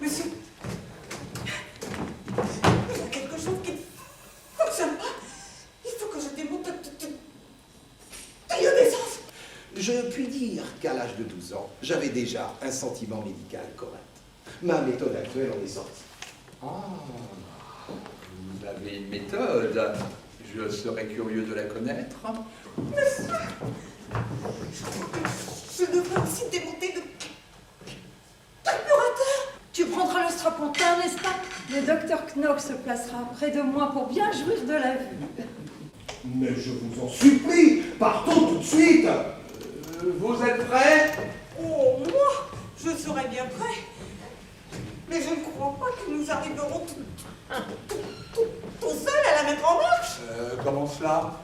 Monsieur. Il y a quelque chose qui ne fonctionne pas. Il faut que je démonte toute naissance. Je puis dire qu'à l'âge de 12 ans, j'avais déjà un sentiment médical correct. Ma méthode actuelle en est sortie. Ah, vous avez une méthode. Je serais curieux de la connaître. Monsieur, je devrais aussi démonter le carburateur. Tu prendras le strapontin, n'est-ce pas? Le docteur Knock se placera près de moi pour bien jouir de la vue. Mais je vous en supplie, partons tout de suite. Vous êtes prêts? Oh, moi, je serais bien prêt. Mais je ne crois pas que nous arriverons tout seuls à la mettre en marche. Comment cela?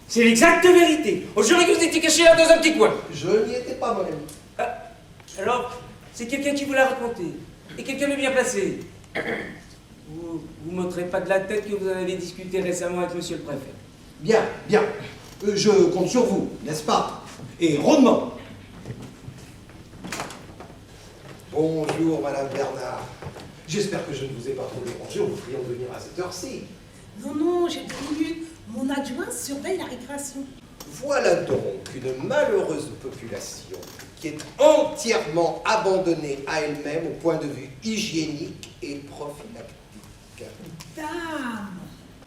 C'est l'exacte vérité. On dirait que vous étiez caché là dans un petit coin. Je n'y étais pas, mon ami. Ah, alors, c'est quelqu'un qui vous l'a raconté. Et quelqu'un de bien placé. Vous ne montrez pas de la tête que vous en avez discuté récemment avec monsieur le préfet. Bien, bien. Je compte sur vous, n'est-ce pas? Et rondement. Bonjour, Madame Bernard. J'espère que je ne vous ai pas trop dérangé en vous priant de venir à cette heure-ci. Non, j'ai 2 minutes. Mon adjoint surveille la récréation. Voilà donc une malheureuse population qui est entièrement abandonnée à elle-même au point de vue hygiénique et prophylactique. Dame.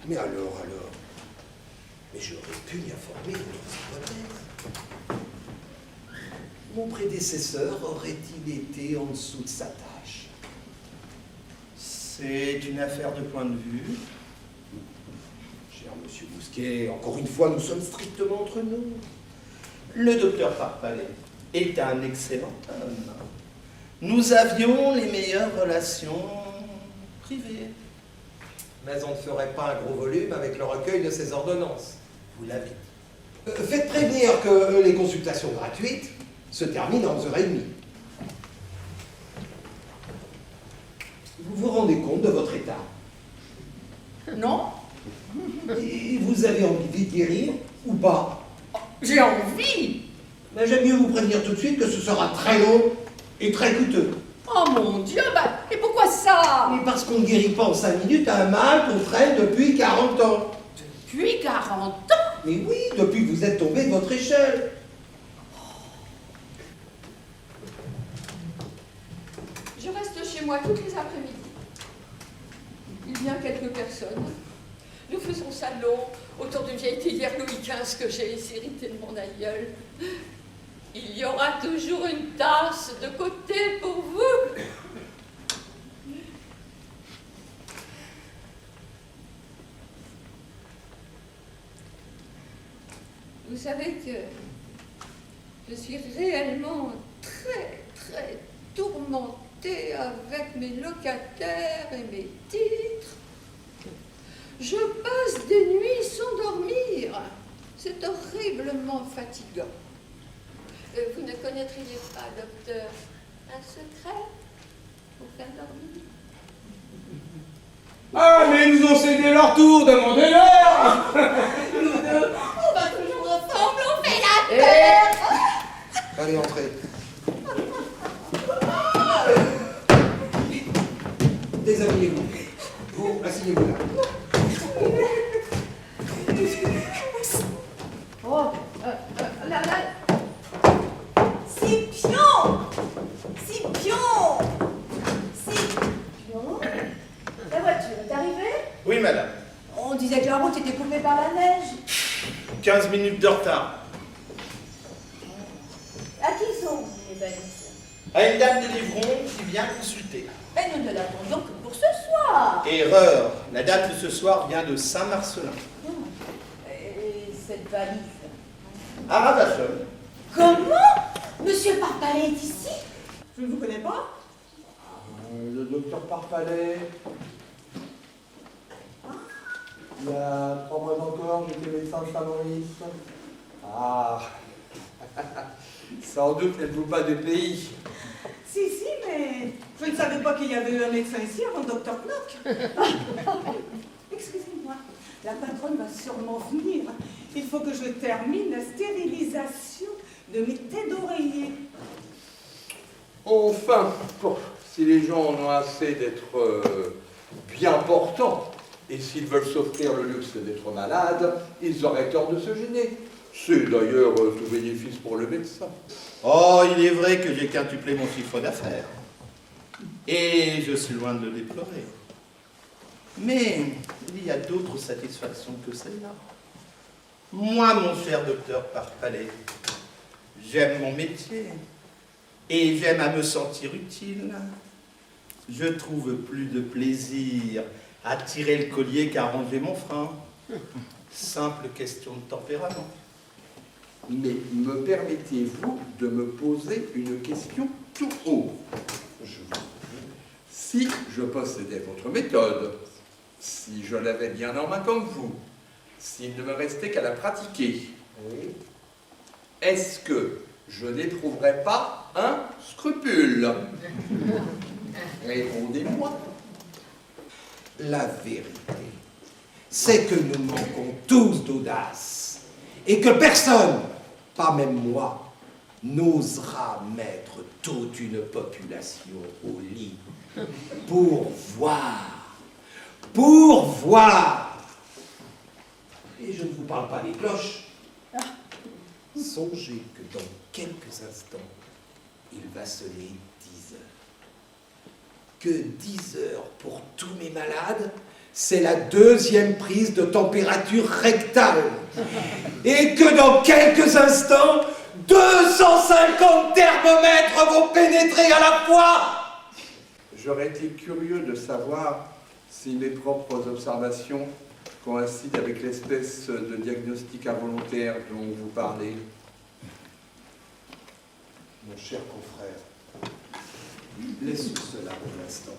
Mais alors, mais j'aurais pu m'y informer de votre hypothèse. Mon prédécesseur aurait-il été en dessous de sa tâche? C'est une affaire de point de vue. Cher monsieur Bousquet, encore une fois, nous sommes strictement entre nous. Le docteur Parpalais est un excellent homme. Nous avions les meilleures relations privées. Mais on ne ferait pas un gros volume avec le recueil de ces ordonnances. Vous l'avez dit. Faites prévenir que les consultations gratuites se terminent à 11h30. Vous vous rendez compte de votre état? Non? Et vous avez envie de guérir ou pas? J'ai envie! Mais j'aime mieux vous prévenir tout de suite que ce sera très long et très coûteux. Oh mon Dieu, et pourquoi ça? Mais parce qu'on ne guérit pas en 5 minutes un mal qu'on traîne depuis 40 ans. Depuis 40 ans? Mais oui, depuis que vous êtes tombé de votre échelle. Je reste chez moi toutes les après-midi. Il vient quelques personnes. Nous faisons salon autour d'une vieille théière Louis XV que j'ai héritée de mon aïeul. Il y aura toujours une tasse de côté pour vous. Vous savez que je suis réellement très tourmentée avec mes locataires et mes titres. Je passe des nuits sans dormir. C'est horriblement fatigant. Vous ne connaîtriez pas, docteur, un secret pour faire dormir? Ah, mais ils nous ont cédé leur tour, demandez-leur. Nous deux, on va toujours ensemble, on fait la terre. Allez, entrez. Déshabillez-vous. Vous, asseyez-vous là. Oh, là. Scipion. La voiture est arrivée? Oui, madame. On disait que la route était coupée par la neige. 15 minutes de retard. À qui sont les valises? À une dame de Livron qui vient consulter. Mais nous ne l'attendons que pour ce soir. Erreur. La date de ce soir vient de Saint-Marcelin. Et cette valise? À Ravachol. Comment? Monsieur Parpalais est ici? Je ne vous connais pas. Le docteur Parpalais. Il y a 3 mois encore, j'étais médecin de Saint-Maurice. Ah, sans doute n'êtes-vous pas de pays. Si, mais je ne savais pas qu'il y avait eu un médecin ici avant le docteur Knock. Excusez-moi, la patronne va sûrement venir. Il faut que je termine la stérilisation de mes têtes d'oreiller. Enfin, bon, si les gens en ont assez d'être bien portants, et s'ils veulent s'offrir le luxe d'être malades, ils auraient tort de se gêner. C'est d'ailleurs tout bénéfice pour le médecin. Oh, il est vrai que j'ai quintuplé mon chiffre d'affaires. Et je suis loin de le déplorer. Mais il y a d'autres satisfactions que celle-là. Moi, mon cher docteur Parpalais, j'aime mon métier. Et j'aime à me sentir utile. Je trouve plus de plaisir à tirer le collier qu'à ranger mon frein. Simple question de tempérament. Mais me permettez-vous de me poser une question tout haut? Si je possédais votre méthode, si je l'avais bien en main comme vous, s'il ne me restait qu'à la pratiquer, est-ce que je n'éprouverais pas un scrupule? Répondez-moi. La vérité, c'est que nous manquons tous d'audace et que personne, pas même moi, n'osera mettre toute une population au lit pour voir, pour voir. Et je ne vous parle pas des cloches. Songez que dans quelques instants, il va sonner 10 heures. Que 10 heures pour tous mes malades, c'est la 2e prise de température rectale. Et que dans quelques instants, 250 thermomètres vont pénétrer à la fois. J'aurais été curieux de savoir si mes propres observations coïncident avec l'espèce de diagnostic involontaire dont vous parlez. Mon cher confrère, laissons cela pour l'instant.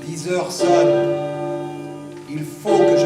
10 heures sonnent. Il faut que